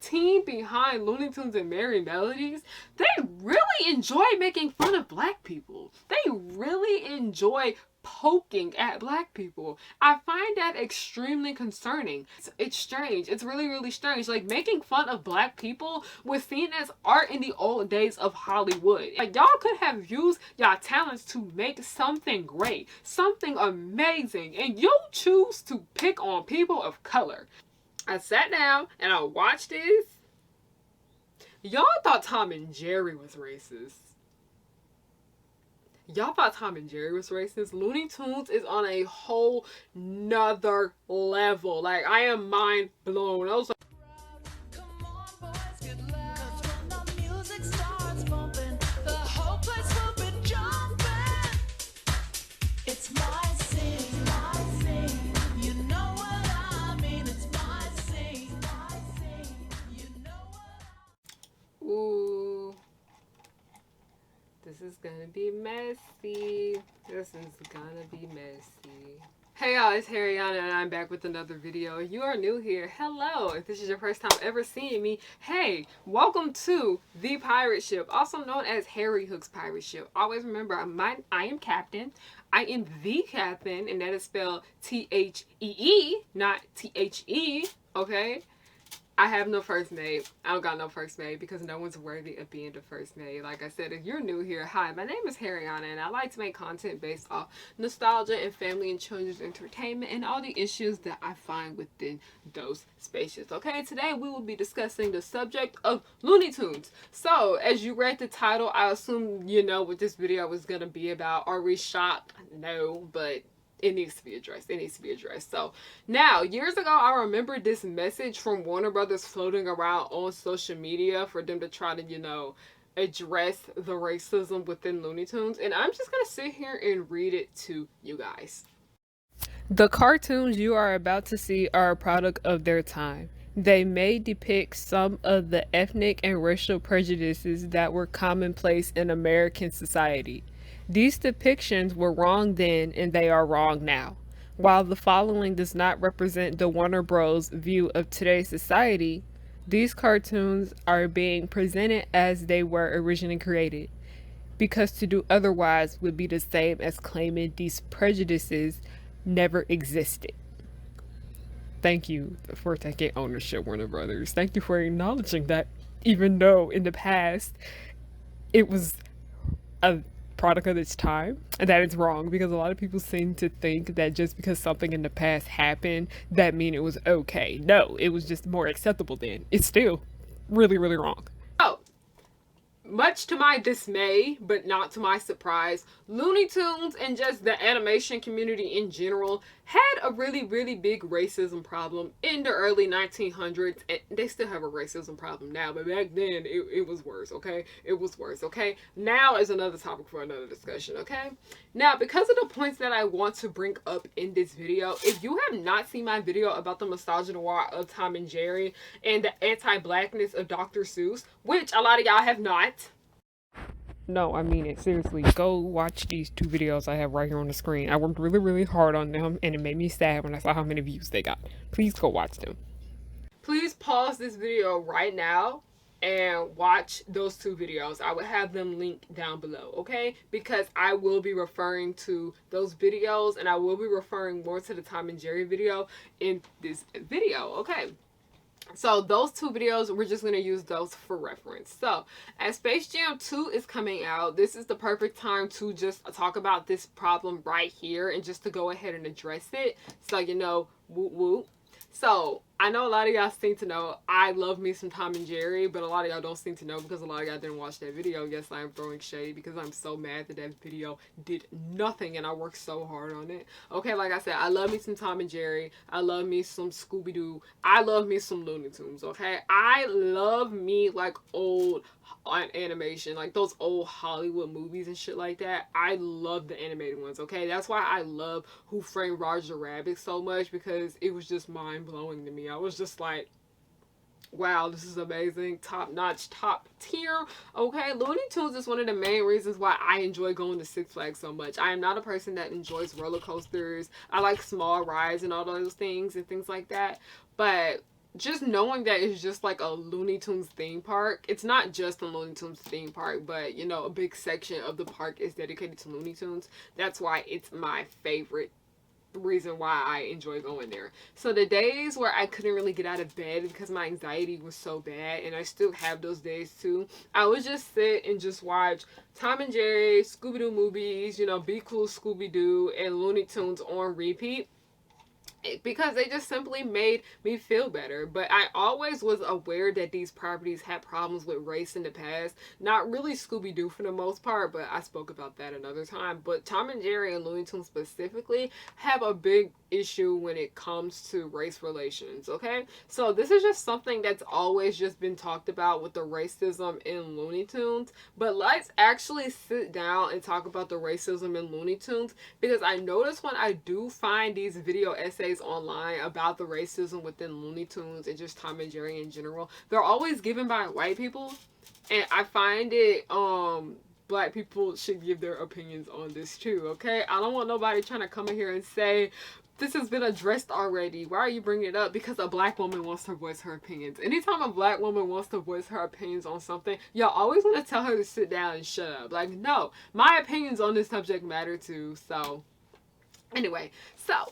team behind Looney Tunes and Merry Melodies, they really enjoy making fun of black people. They really enjoy poking at black people. I find that extremely concerning. It's strange. It's really, really strange. Like, making fun of black people was seen as art in the old days of Hollywood. Like, y'all could have used y'all talents to make something great, something amazing, and you choose to pick on people of color. I sat down and I watched this. Y'all thought Tom and Jerry was racist. Y'all thought Tom and Jerry was racist. Looney Tunes is on a whole nother level. Like, I am mind blown. I was like, Come on, boys, get loud. 'Cause when the music starts bumping, the whole place will be jumping. It's my scene, my scene. You know what I mean. It's my scene, my scene. You know what I mean. ooh, this is gonna be messy. This is gonna be messy. Hey y'all, it's Harriyanna and I'm back with another video. If you are new here, hello. If this is your first time ever seeing me, hey, welcome to the pirate ship, also known as Harry Hook's pirate ship. Always remember, I am captain. I am the captain, and that is spelled T-H-E-E, not T-H-E, okay? I have no first mate. I don't got no first mate because no one's worthy of being the first mate. Like I said, if you're new here, hi, my name is Harriyanna and I like to make content based off nostalgia and family and children's entertainment and all the issues that I find within those spaces. Okay, today we will be discussing the subject of Looney Tunes. So, as you read the title, I assume you know what this video was going to be about. Are we shocked? No, but it needs to be addressed. It needs to be addressed. So now, years ago, I remember this message from Warner Brothers floating around on social media for them to try to, you know, address the racism within Looney Tunes. And I'm just going to sit here and read it to you guys. The cartoons you are about to see are a product of their time. They may depict some of the ethnic and racial prejudices that were commonplace in American society. These depictions were wrong then and they are wrong now. While the following does not represent the Warner Bros. View of today's society, these cartoons are being presented as they were originally created, because to do otherwise would be the same as claiming these prejudices never existed. Thank you for taking ownership, Warner Brothers. Thank you for acknowledging that, even though in the past it was a product of its time, and that it's wrong, because a lot of people seem to think that just because something in the past happened, that mean it was okay. No, it was just more acceptable then. It's still really, really wrong. Oh, much to my dismay, but not to my surprise, Looney Tunes and just the animation community in general had a really, really big racism problem in the early 1900s, and they still have a racism problem now, but back then it was worse, okay? It was worse, okay? Now is another topic for another discussion, okay? Now, because of the points that I want to bring up in this video, if you have not seen my video about the nostalgia noir of Tom and Jerry and the anti-blackness of Dr. Seuss, which a lot of y'all have not, no, I mean it. Seriously, go watch these two videos I have right here on the screen. I worked really, really hard on them, and it made me sad when I saw how many views they got. Please go watch them. Please pause this video right now and watch those two videos. I would have them linked down below, okay? Because I will be referring to those videos, and I will be referring more to the Tom and Jerry video in this video, okay? So those two videos, we're just going to use those for reference. So as Space Jam 2 is coming out, this is the perfect time to just talk about this problem right here and just to go ahead and address it. So, you know, whoop whoop. So I know a lot of y'all seem to know I love me some Tom and Jerry, but a lot of y'all don't seem to know because a lot of y'all didn't watch that video. Yes, I am throwing shade because I'm so mad that that video did nothing and I worked so hard on it. Okay, like I said, I love me some Tom and Jerry. I love me some Scooby-Doo. I love me some Looney Tunes, okay? I love me like old animation, like those old Hollywood movies and shit like that. I love the animated ones, okay? That's why I love Who Framed Roger Rabbit so much, because it was just mind-blowing to me. I was just like, wow, this is amazing, top-notch, top tier, okay? Looney Tunes is one of the main reasons why I enjoy going to Six Flags so much. I am not a person that enjoys roller coasters. I like small rides and all those things and things like that, but just knowing that it's just like a Looney Tunes theme park. It's not just a Looney Tunes theme park, but you know, a big section of the park is dedicated to Looney Tunes. That's why it's my favorite reason why I enjoy going there. So the days where I couldn't really get out of bed because my anxiety was so bad, and I still have those days too, I would just sit and just watch Tom and Jerry, Scooby-Doo movies, you know, Be Cool Scooby-Doo, and Looney Tunes on repeat, because they just simply made me feel better. But I always was aware that these properties had problems with race in the past. Not really Scooby-Doo for the most part, but I spoke about that another time. But Tom and Jerry and Looney Tunes specifically have a big issue when it comes to race relations, okay? So this is just something that's always just been talked about with the racism in Looney Tunes. But let's actually sit down and talk about the racism in Looney Tunes, because I notice when I do find these video essays online about the racism within Looney Tunes and just Tom and Jerry in general, they're always given by white people. And I find it, black people should give their opinions on this too, okay? I don't want nobody trying to come in here and say, this has been addressed already. Why are you bringing it up? Because a black woman wants to voice her opinions. Anytime a black woman wants to voice her opinions on something, y'all always want to tell her to sit down and shut up. Like, no, my opinions on this subject matter too. So, anyway, so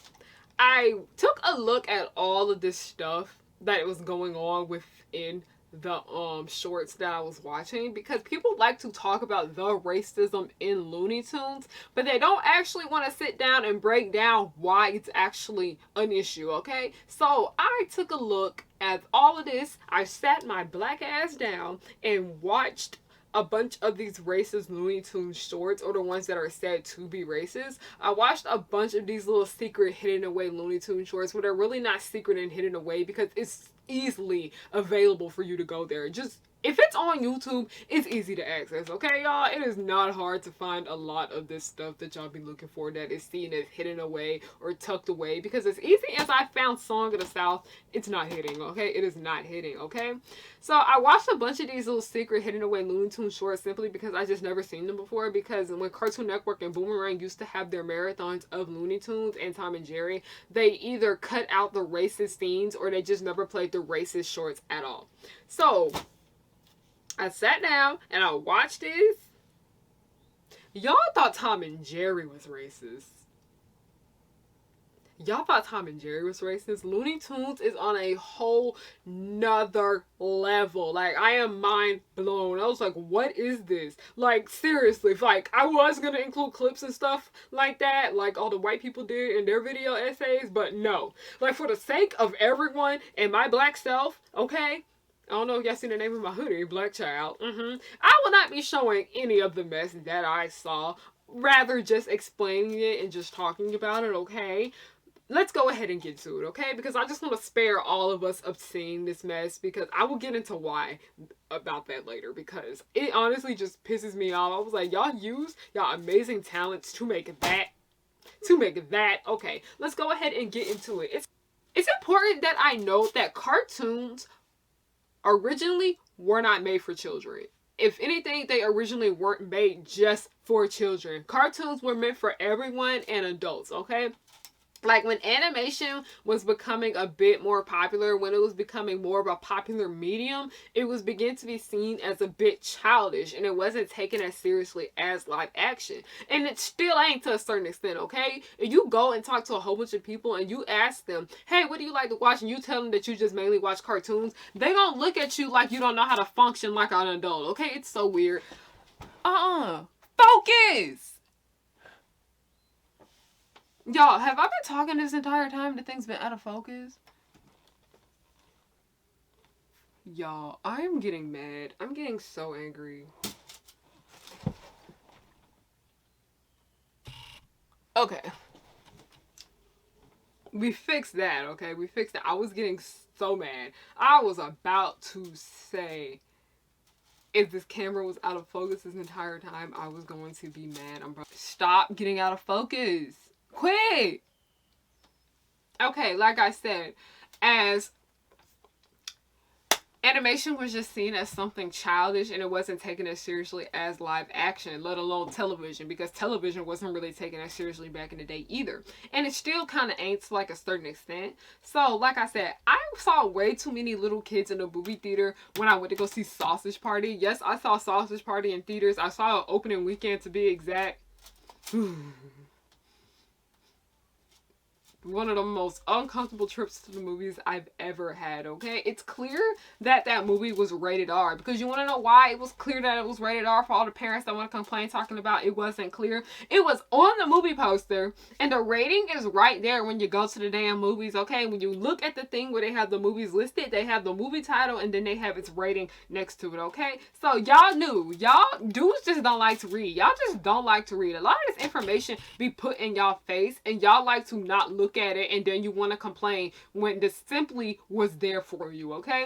I took a look at all of this stuff that was going on within the shorts that I was watching, because people like to talk about the racism in Looney Tunes, but they don't actually want to sit down and break down why it's actually an issue, okay? So I took a look at all of this. I sat my black ass down and watched a bunch of these racist Looney Tunes shorts, or the ones that are said to be racist. I watched a bunch of these little secret hidden away Looney Tunes shorts, but they're really not secret and hidden away because it's easily available for you to go there. Just, if it's on YouTube, it's easy to access, okay, y'all? It is not hard to find a lot of this stuff that y'all be looking for that is seen as hidden away or tucked away, because as easy as I found Song of the South, it's not hitting, okay? It is not hitting, okay? So I watched a bunch of these little secret hidden away Looney Tunes shorts simply because I just never seen them before, because when Cartoon Network and Boomerang used to have their marathons of Looney Tunes and Tom and Jerry, they either cut out the racist scenes or they just never played the racist shorts at all. So I sat down and I watched this. Y'all thought Tom and Jerry was racist. Y'all thought Tom and Jerry was racist. Looney Tunes is on a whole nother level. Like, I am mind blown. I was like, what is this? Like, seriously, like, I was gonna include clips and stuff like that, like all the white people did in their video essays, but no. Like, for the sake of everyone and my black self, okay? I don't know if y'all seen the name of my hoodie, Black Child. I will not be showing any of the mess that I saw. Rather just explaining it and just talking about it, okay? Let's go ahead and get to it, okay? Because I just want to spare all of us of seeing this mess, because I will get into why about that later, because it honestly just pisses me off. I was like, y'all use y'all amazing talents to make that. Okay, let's go ahead and get into it. It's important that I note that cartoons originally were not made for children. If anything, they originally weren't made just for children. Cartoons were meant for everyone and adults, okay? Like, when animation was becoming a bit more popular, when it was becoming more of a popular medium, it was beginning to be seen as a bit childish, and it wasn't taken as seriously as live action. And it still ain't, to a certain extent, okay? If you go and talk to a whole bunch of people and you ask them, hey, what do you like to watch? And you tell them that you just mainly watch cartoons, they gonna look at you like you don't know how to function like an adult, okay? It's so weird. Focus! Y'all, have I been talking this entire time that things been out of focus? Y'all, I'm getting mad. I'm getting so angry. Okay. We fixed that, okay? We fixed that. I was getting so mad. I was about to say, if this camera was out of focus this entire time, I was going to be mad. Stop getting out of focus. Quit! Okay, like I said, as animation was just seen as something childish, and it wasn't taken as seriously as live action, let alone television, because television wasn't really taken as seriously back in the day either. And it still kind of ain't to like a certain extent. So like I said, I saw way too many little kids in the movie theater when I went to go see Sausage Party. Yes, I saw Sausage Party in theaters. I saw it opening weekend, to be exact. One of the most uncomfortable trips to the movies I've ever had, okay? It's clear that that movie was rated R, because you want to know why it was clear that it was rated R for all the parents that want to complain talking about it wasn't clear? It was on the movie poster, and the rating is right there when you go to the damn movies, okay? When you look at the thing where they have the movies listed, they have the movie title, and then they have its rating next to it, okay? So y'all knew. Y'all dudes just don't like to read. Y'all just don't like to read. A lot of this information be put in y'all face, and y'all like to not look at it, and then you want to complain when this simply was there for you, okay?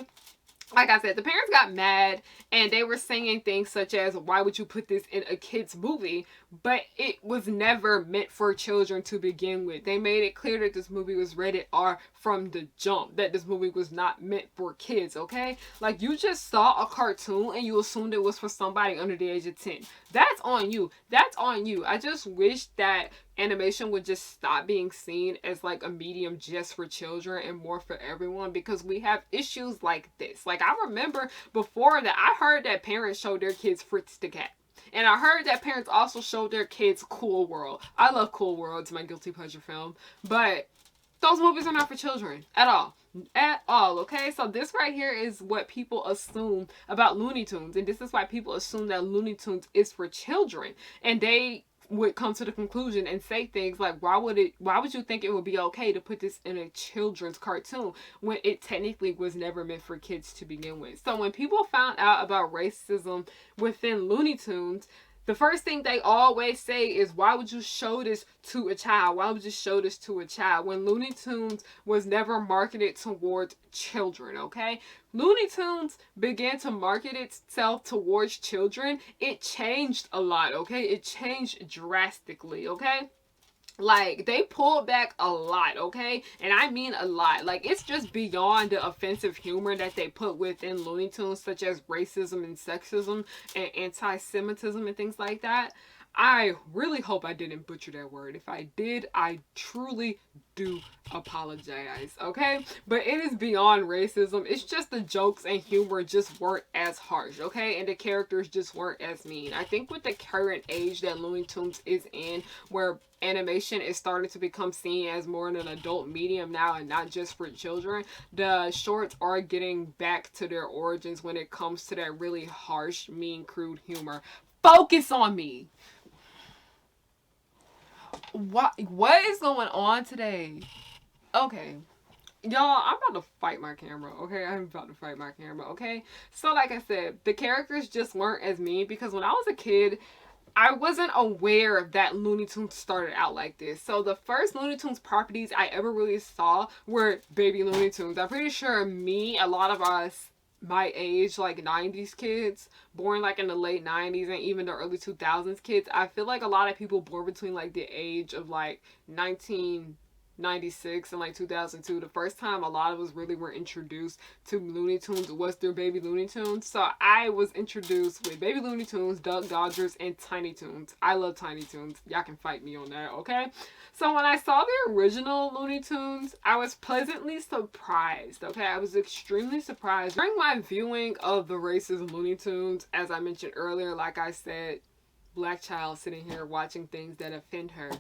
Like I said, the parents got mad, and they were saying things such as, why would you put this in a kid's movie? But it was never meant for children to begin with. They made it clear that this movie was rated R from the jump, that this movie was not meant for kids, okay? Like, you just saw a cartoon and you assumed it was for somebody under the age of 10. That's on you. That's on you. I just wish that animation would just stop being seen as like a medium just for children and more for everyone, because we have issues like this. Like, I remember before that, I heard that parents showed their kids Fritz the Cat. And I heard that parents also showed their kids Cool World. I love Cool World. It's my guilty pleasure film. But those movies are not for children at all. At all, okay? So this right here is what people assume about Looney Tunes. And this is why people assume that Looney Tunes is for children. And they would come to the conclusion and say things like, why would you think it would be okay to put this in a children's cartoon when it technically was never meant for kids to begin with? So when people found out about racism within Looney Tunes, the first thing they always say is, why would you show this to a child? Why would you show this to a child? When Looney Tunes was never marketed towards children, okay? Looney Tunes began to market itself towards children. It changed a lot, okay? It changed drastically, okay? Like, they pulled back a lot, okay? And I mean a lot. Like, it's just beyond the offensive humor that they put within Looney Tunes, such as racism and sexism and anti-Semitism and things like that. I really hope I didn't butcher that word. If I did, I truly do apologize, okay? But it is beyond racism. It's just the jokes and humor just weren't as harsh, okay? And the characters just weren't as mean. I think with the current age that Looney Tunes is in, where animation is starting to become seen as more in an adult medium now and not just for children, the shorts are getting back to their origins when it comes to that really harsh, mean, crude humor. Focus on me. What is going on today? Okay. Y'all, I'm about to fight my camera, okay? I'm about to fight my camera, okay? So like I said, the characters just weren't as mean, because when I was a kid, I wasn't aware that Looney Tunes started out like this. So the first Looney Tunes properties I ever really saw were Baby Looney Tunes. I'm pretty sure a lot of us my age, like 90s kids, born like in the late 90s and even the early 2000s kids, I feel like a lot of people born between like the age of like 1996 and like 2002, the first time a lot of us really were introduced to Looney Tunes was through Baby Looney Tunes. So I was introduced with Baby Looney Tunes, Duck Dodgers, and Tiny Toons. I love Tiny Toons. Y'all can fight me on that, okay? So when I saw the original Looney Tunes, I was pleasantly surprised, okay? I was extremely surprised. During my viewing of the racist Looney Tunes, as I mentioned earlier, like I said, black child sitting here watching things that offend her.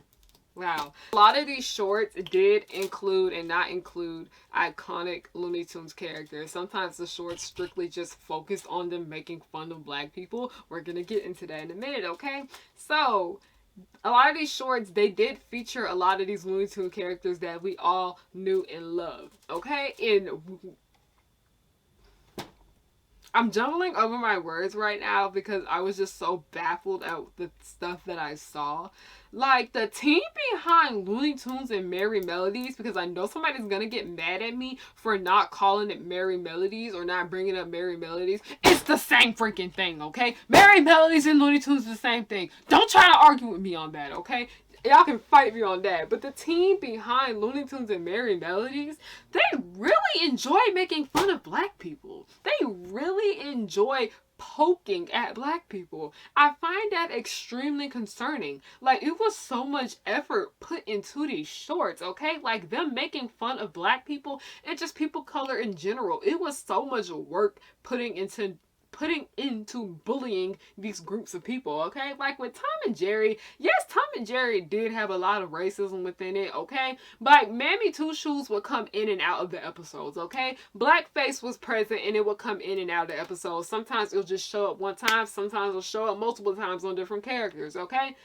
Wow. A lot of these shorts did include and not include iconic Looney Tunes characters. Sometimes the shorts strictly just focused on them making fun of black people. We're gonna get into that in a minute, okay? So, a lot of these shorts, they did feature a lot of these Looney Tunes characters that we all knew and loved, okay? And I'm jumbling over my words right now because I was just so baffled at the stuff that I saw. Like, the team behind Looney Tunes and Merry Melodies, because I know somebody's gonna get mad at me for not calling it Merry Melodies or not bringing up Merry Melodies. It's the same freaking thing, okay? Merry Melodies and Looney Tunes is the same thing. Don't try to argue with me on that, okay? Y'all can fight me on that. But the team behind Looney Tunes and Merry Melodies, they really enjoy making fun of black people. They really enjoy poking at black people. I find that extremely concerning. Like, it was so much effort put into these shorts, okay? Like, them making fun of black people and just people color in general. It was so much work putting into bullying these groups of people, okay? Like with Tom and Jerry, yes, Tom and Jerry did have a lot of racism within it, okay? But like, Mammy Two Shoes would come in and out of the episodes, okay? Blackface was present and it would come in and out of the episodes. Sometimes it'll just show up one time, sometimes it'll show up multiple times on different characters, okay?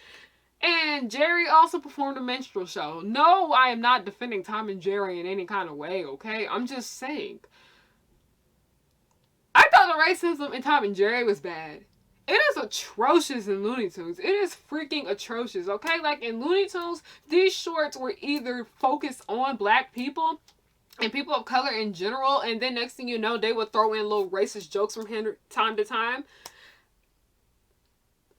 And Jerry also performed a minstrel show. No, I am not defending Tom and Jerry in any kind of way, okay? I'm just saying. I thought the racism in Tom and Jerry was bad. It is atrocious in Looney Tunes. It is freaking atrocious, okay? Like in Looney Tunes, these shorts were either focused on black people and people of color in general, and then next thing you know, they would throw in little racist jokes from time to time.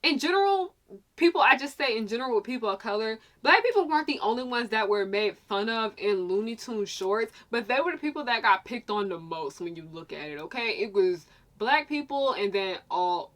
In general, I just say in general with people of color, black people weren't the only ones that were made fun of in Looney Tunes shorts, but they were the people that got picked on the most when you look at it, okay? It was black people and then all...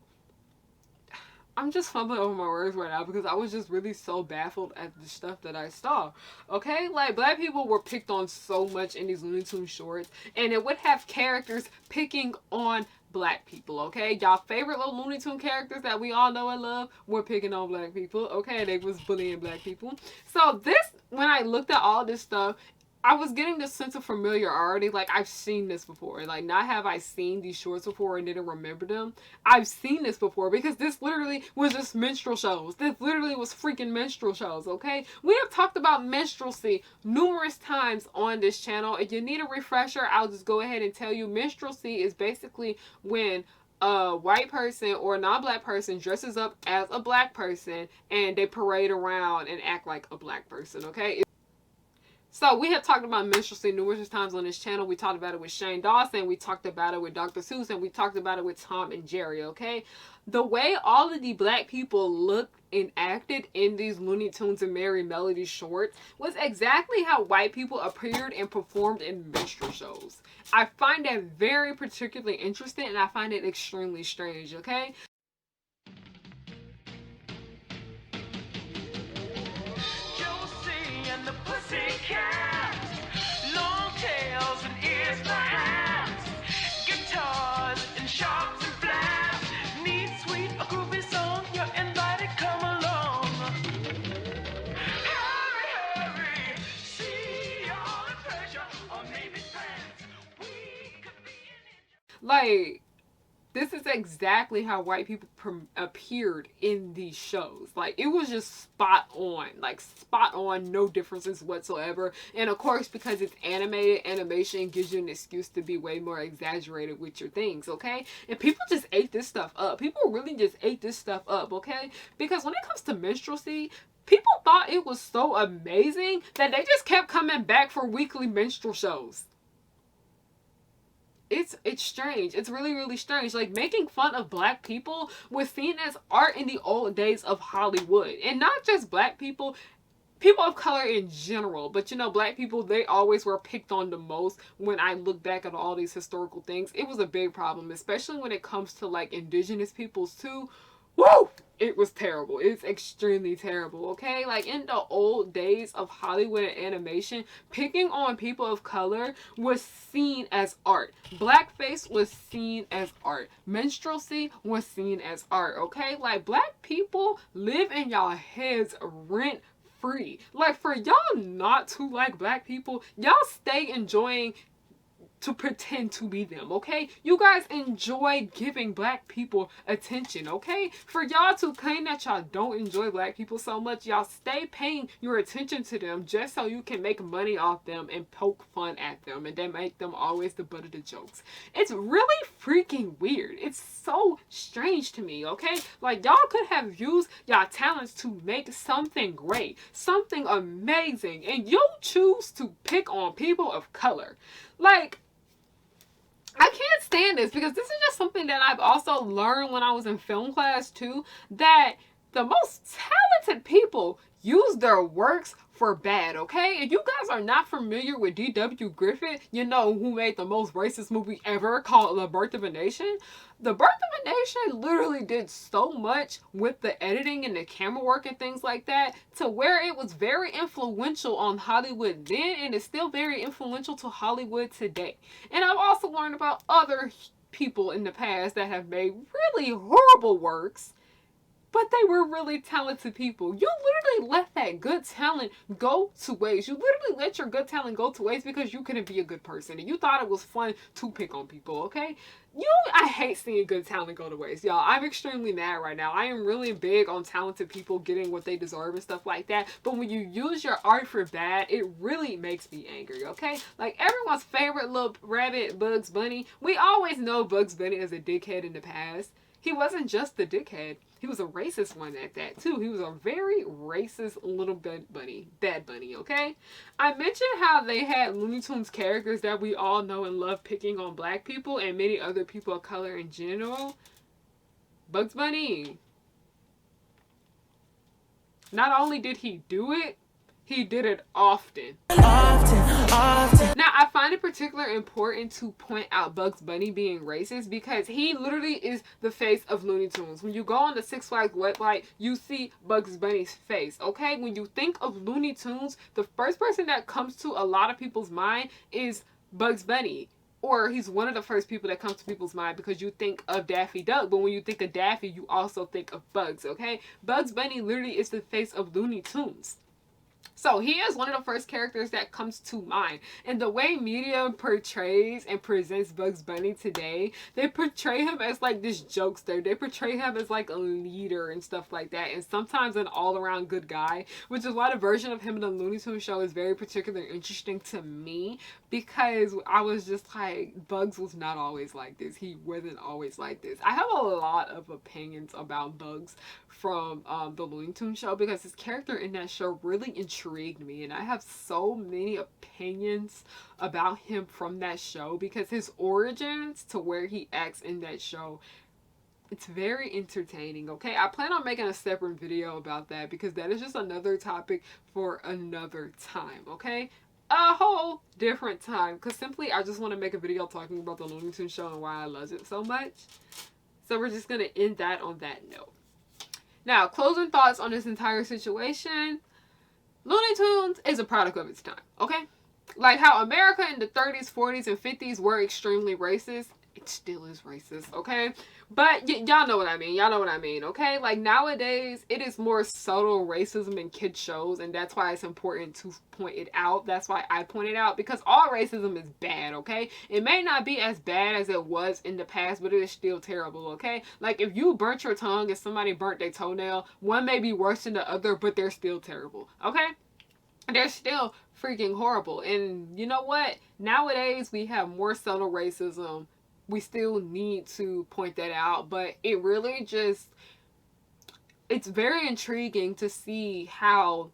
I'm just fumbling over my words right now because I was just really so baffled at the stuff that I saw, okay? Like, black people were picked on so much in these Looney Tunes shorts, and it would have characters picking on black people, okay? Y'all favorite little Looney Tune characters that we all know and love were picking on black people, okay? They was bullying black people. So this, when I looked at all this stuff, I was getting this sense of familiarity. Like, I've seen this before. Like, not have I seen these shorts before and didn't remember them. I've seen this before because this literally was just minstrel shows. This literally was freaking minstrel shows, okay? We have talked about minstrelsy numerous times on this channel. If you need a refresher, I'll just go ahead and tell you. Minstrelsy is basically when a white person or a non-black person dresses up as a black person and they parade around and act like a black person, okay? So we have talked about minstrelsy numerous times on this channel. We talked about it with Shane Dawson. We talked about it with Dr. Seuss. And we talked about it with Tom and Jerry, okay? The way all of the black people looked and acted in these Looney Tunes and Merry Melodies shorts was exactly how white people appeared and performed in minstrel shows. I find that very particularly interesting and I find it extremely strange, okay? The pussycat, long tails and ears for hands, guitars and sharps and flats, neat, sweet, a groovy song, you're invited, come along. Hurry, hurry, see all the treasure, or maybe friends, we could be in it. Like, this is exactly how white people appeared in these shows. Like, it was just spot on. Like, spot on, no differences whatsoever. And of course, because it's animated, animation gives you an excuse to be way more exaggerated with your things, okay? And people just ate this stuff up. People really just ate this stuff up, okay? Because when it comes to minstrelsy, people thought it was so amazing that they just kept coming back for weekly minstrel shows. It's strange. It's really, really strange. Like, making fun of black people was seen as art in the old days of Hollywood. And not just black people, people of color in general. But, you know, black people, they always were picked on the most. When I look back at all these historical things, it was a big problem. Especially when it comes to, like, indigenous peoples, too. Woo! It was terrible. It's extremely terrible, okay? Like, in the old days of Hollywood and animation, picking on people of color was seen as art. Blackface was seen as art. Minstrelsy was seen as art, okay? Like, black people live in y'all heads rent free. Like, for y'all not to like black people, y'all stay enjoying to pretend to be them, okay? You guys enjoy giving black people attention, okay? For y'all to claim that y'all don't enjoy black people so much, y'all stay paying your attention to them just so you can make money off them and poke fun at them and then make them always the butt of the jokes. It's really freaking weird. It's so strange to me, okay? Like, y'all could have used y'all talents to make something great, something amazing, and you choose to pick on people of color. Like, I can't stand this because this is just something that I've also learned when I was in film class too, that the most talented people use their works for bad, okay? If you guys are not familiar with D.W. Griffith, you know who made the most racist movie ever called The Birth of a Nation. The Birth of a Nation literally did so much with the editing and the camera work and things like that to where it was very influential on Hollywood then, and it's still very influential to Hollywood today. And I've also learned about other people in the past that have made really horrible works, but they were really talented people. You literally let that good talent go to waste. You literally let your good talent go to waste because you couldn't be a good person and you thought it was fun to pick on people, okay? I hate seeing good talent go to waste, y'all. I'm extremely mad right now. I am really big on talented people getting what they deserve and stuff like that. But when you use your art for bad, it really makes me angry, okay? Like everyone's favorite little rabbit, Bugs Bunny. We always know Bugs Bunny as a dickhead in the past. He wasn't just the dickhead. He was a racist one at that, too. He was a very racist little bad bunny, okay? I mentioned how they had Looney Tunes characters that we all know and love picking on black people and many other people of color in general. Bugs Bunny. Not only did he do it, he did it often. Now, I find it particularly important to point out Bugs Bunny being racist because he literally is the face of Looney Tunes. When you go on the Six Flags website, you see Bugs Bunny's face, okay? When you think of Looney Tunes, the first person that comes to a lot of people's mind is Bugs Bunny. Or he's one of the first people that comes to people's mind because you think of Daffy Duck. But when you think of Daffy, you also think of Bugs, okay? Bugs Bunny literally is the face of Looney Tunes. So he is one of the first characters that comes to mind. And the way media portrays and presents Bugs Bunny today, they portray him as like this jokester. They portray him as like a leader and stuff like that. And sometimes an all-around good guy, which is why the version of him in the Looney Tunes show is very particularly interesting to me. Because I was just like, Bugs was not always like this. He wasn't always like this. I have a lot of opinions about Bugs from the Looney Tunes show because his character in that show really intrigued me, and I have so many opinions about him from that show because his origins to where he acts in that show, it's very entertaining, okay? I plan on making a separate video about that because that is just another topic for another time, okay? A whole different time, because simply I just want to make a video talking about the Looney Tunes show and why I love it so much. So we're just going to end that on that note. Now, closing thoughts on this entire situation. Looney Tunes is a product of its time, okay? Like how America in the 30s, 40s, and 50s were extremely racist, it still is racist, okay? But y'all know what I mean. Y'all know what I mean, okay? Like nowadays, it is more subtle racism in kid shows, and that's why it's important to point it out. That's why I point it out, because all racism is bad, okay? It may not be as bad as it was in the past, but it is still terrible, okay? Like if you burnt your tongue and somebody burnt their toenail, one may be worse than the other, but they're still terrible, okay? They're still freaking horrible. And you know what? Nowadays, we have more subtle racism. We still need to point that out, but it really just, it's very intriguing to see how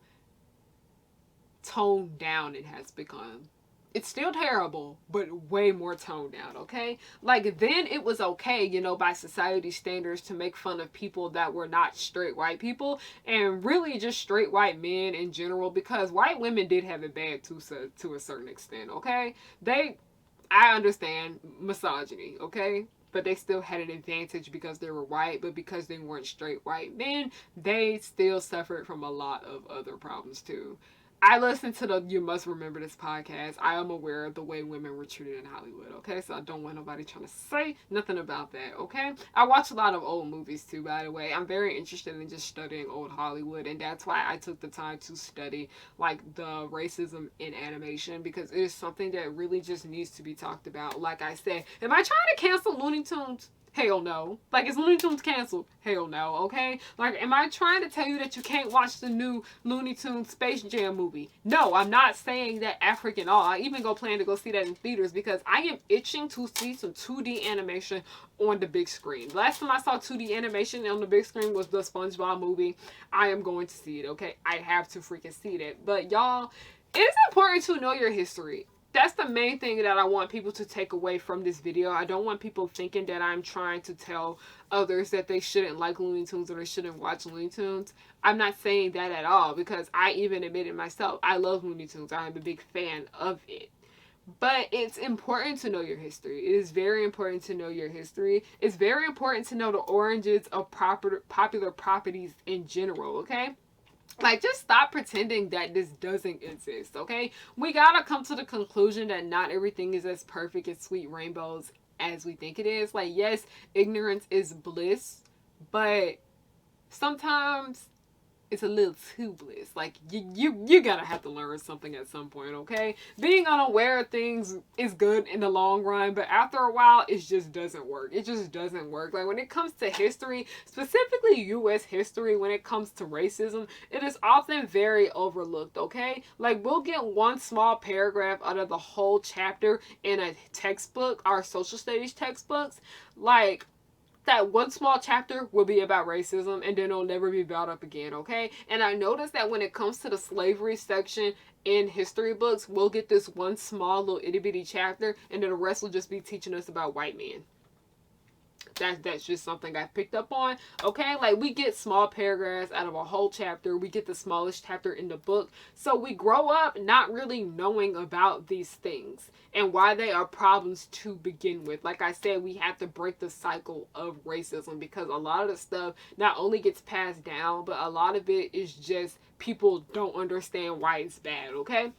toned down it has become. It's still terrible, but way more toned down, okay? Like then it was okay, you know, by society standards to make fun of people that were not straight white people and really just straight white men in general, because white women did have it bad to a certain extent, okay? I understand misogyny, okay? But they still had an advantage because they were white, but because they weren't straight white men, they still suffered from a lot of other problems too. I listened to the You Must Remember This podcast. I am aware of the way women were treated in Hollywood, okay? So I don't want nobody trying to say nothing about that, okay? I watch a lot of old movies too, by the way. I'm very interested in just studying old Hollywood, and that's why I took the time to study, like, the racism in animation, because it is something that really just needs to be talked about. Like I said, am I trying to cancel Looney Tunes? Hell no. Like, is Looney Tunes canceled? Hell no, okay? Like, am I trying to tell you that you can't watch the new Looney Tunes Space Jam movie? No, I'm not saying that African all. I even plan to go see that in theaters because I am itching to see some 2D animation on the big screen. Last time I saw 2D animation on the big screen was the SpongeBob movie. I am going to see it, okay? I have to freaking see it. But y'all, it is important to know your history. that's the main thing that I want people to take away from this video. I don't want people thinking that I'm trying to tell others that they shouldn't like Looney Tunes or they shouldn't watch Looney Tunes. I'm not saying that at all, because I even admit it myself. I love Looney Tunes. I'm a big fan of it. But it's important to know your history. It is very important to know your history. It's very important to know the origins of popular properties in general, okay? Like, just stop pretending that this doesn't exist, okay? We gotta come to the conclusion that not everything is as perfect as sweet rainbows as we think it is. Like, yes, ignorance is bliss, but sometimes it's a little too bliss. Like, you gotta have to learn something at some point, okay? Being unaware of things is good in the long run, but after a while, it just doesn't work. It just doesn't work. Like, when it comes to history, specifically U.S. history, when it comes to racism, it is often very overlooked, okay? Like, we'll get one small paragraph out of the whole chapter in a textbook, our social studies textbooks. Like, that one small chapter will be about racism, and then it'll never be brought up again, okay? And I noticed that when it comes to the slavery section in history books, we'll get this one small little itty bitty chapter, and then the rest will just be teaching us about white men. That's just something I picked up on, okay? Like, we get small paragraphs out of a whole chapter. We get the smallest chapter in the book. So we grow up not really knowing about these things and why they are problems to begin with. Like I said, we have to break the cycle of racism, because a lot of the stuff not only gets passed down, but a lot of it is just people don't understand why it's bad, okay?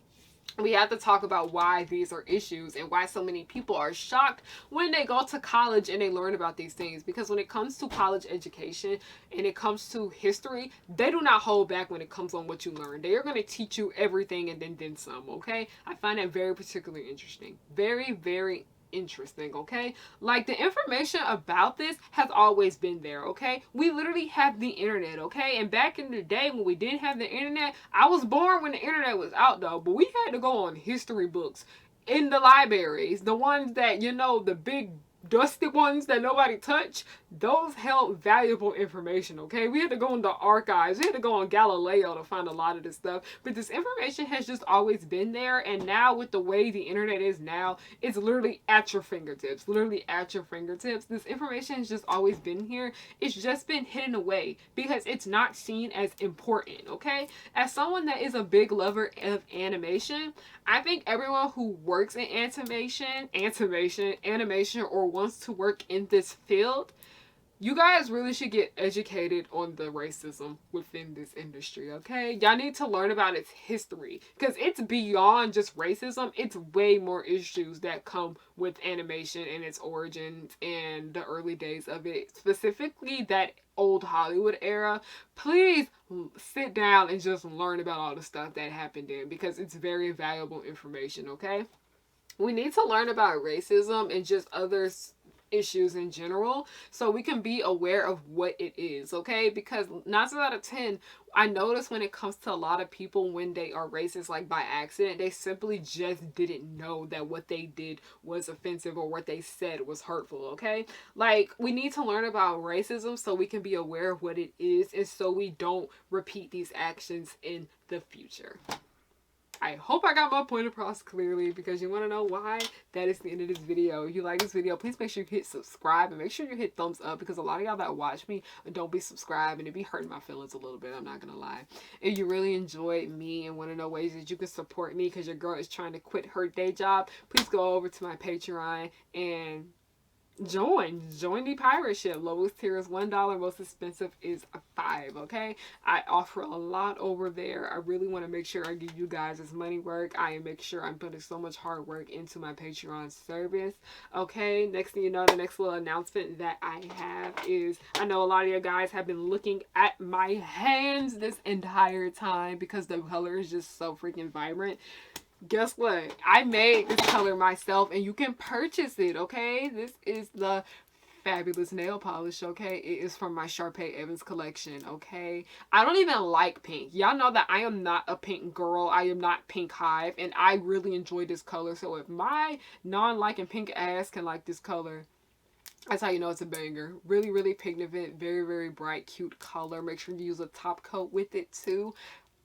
We have to talk about why these are issues and why so many people are shocked when they go to college and they learn about these things. Because when it comes to college education and it comes to history, they do not hold back when it comes on what you learn. They are going to teach you everything and then some, okay? I find that very particularly interesting. Very, very interesting, okay? Like, the information about this has always been there, okay? We literally have the internet, okay? And back in the day when we didn't have the internet, I was born when the internet was out, though, but we had to go on history books in the libraries, the ones that, you know, the big dusty ones that nobody touched. Those held valuable information, okay? We had to go in the archives. We had to go on Galileo to find a lot of this stuff. But this information has just always been there. And now with the way the internet is now, it's literally at your fingertips. Literally at your fingertips. This information has just always been here. It's just been hidden away because it's not seen as important, okay? As someone that is a big lover of animation, I think everyone who works in animation, or wants to work in this field, you guys really should get educated on the racism within this industry, okay? Y'all need to learn about its history, because it's beyond just racism. It's way more issues that come with animation and its origins and the early days of it, specifically that old Hollywood era. Please sit down and just learn about all the stuff that happened then, because it's very valuable information, okay? We need to learn about racism and just other issues in general so we can be aware of what it is, okay? Because 9 times out of 10, I notice when it comes to a lot of people, when they are racist, like by accident, they simply just didn't know that what they did was offensive or what they said was hurtful, okay? Like, we need to learn about racism so we can be aware of what it is, and so we don't repeat these actions in the future. I hope I got my point across clearly, because you want to know why? That is the end of this video. If you like this video, please make sure you hit subscribe and make sure you hit thumbs up, because a lot of y'all that watch me don't be subscribed and it be hurting my feelings a little bit, I'm not gonna lie. If you really enjoyed me and want to know ways that you can support me because your girl is trying to quit her day job, please go over to my Patreon and join the pirate ship. Lowest tier is $1, most expensive is $5, okay? I offer a lot over there. I really want to make sure I give you guys this money work. I make sure I'm putting so much hard work into my Patreon service, okay? Next thing you know, the next little announcement that I have is, I know a lot of you guys have been looking at my hands this entire time because the color is just so freaking vibrant. Guess what? I made this color myself and you can purchase it, okay? This is the fabulous nail polish, okay? It is from my Sharpay Evans collection, okay? I don't even like pink. Y'all know that I am not a pink girl. I am not Pink Hive, and I really enjoy this color. So if my non-liking pink ass can like this color, that's how you know it's a banger. Really, really pigmented, very, very bright, cute color. Make sure you use a top coat with it too.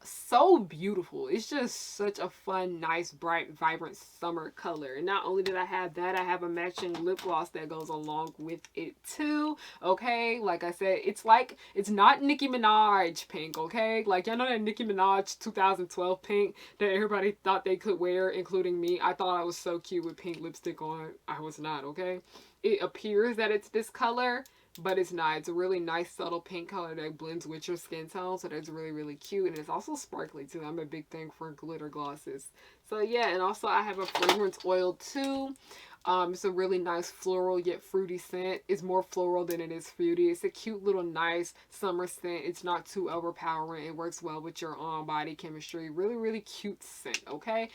so beautiful. It's just such a fun, nice, bright, vibrant summer color. And not only did I have that, I have a matching lip gloss that goes along with it too. Okay, like I said, it's not Nicki Minaj pink. Okay, like y'all know that Nicki Minaj 2012 pink that everybody thought they could wear, including me. I thought I was so cute with pink lipstick on. I was not. Okay, it appears that it's this color, but it's not. It's a really nice subtle pink color that blends with your skin tone, so that's really, really cute. And it's also sparkly too. I'm a big thing for glitter glosses. So yeah, and also I have a fragrance oil too. It's a really nice floral yet fruity scent. It's more floral than it is fruity. It's a cute little nice summer scent. It's not too overpowering. It works well with your body chemistry. Really, really cute scent, okay?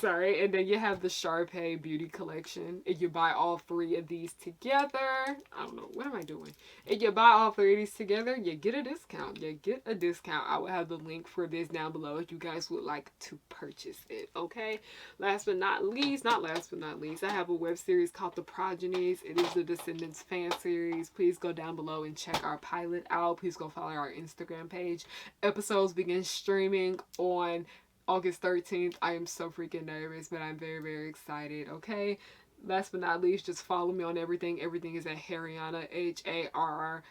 Sorry, and then you have the Sharpay Beauty Collection. If you buy all three of these together, I don't know, what am I doing? If you buy all three of these together, you get a discount. You get a discount. I will have the link for this down below if you guys would like to purchase it, okay? Last but not least, I have a web series called The Progenies. It is the Descendants fan series. Please go down below and check our pilot out. Please go follow our Instagram page. Episodes begin streaming on August 13th. I am so freaking nervous, but I'm very, very excited, okay? Last but not least, just follow me on everything. Everything is at Harryanna, HARRIYANNA.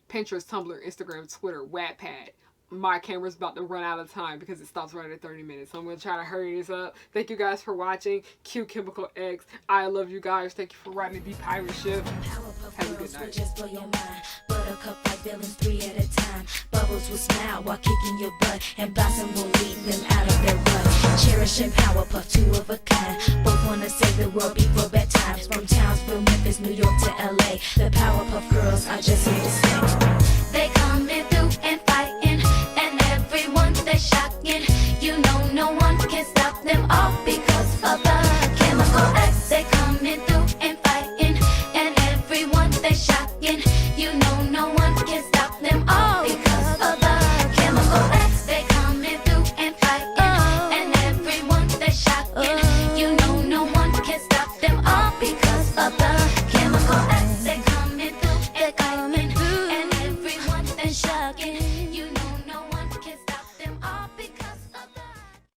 Pinterest, Tumblr, Instagram, Twitter, Wattpad. My camera's about to run out of time because it stops right at 30 minutes. So I'm going to try to hurry this up. Thank you guys for watching. Q Chemical X. I love you guys. Thank you for riding the pirate ship. Have a good night. Just blow your mind. Buttercup like villains 3 at a time. Bubbles will smile while kicking your butt, and Blossom will lead them out of their rut. Cherish and Powerpuff, 2 of a kind. Both wanna save the world before bedtime. From Townsville, Memphis, New York to LA. The Powerpuff Girls are just here to stay.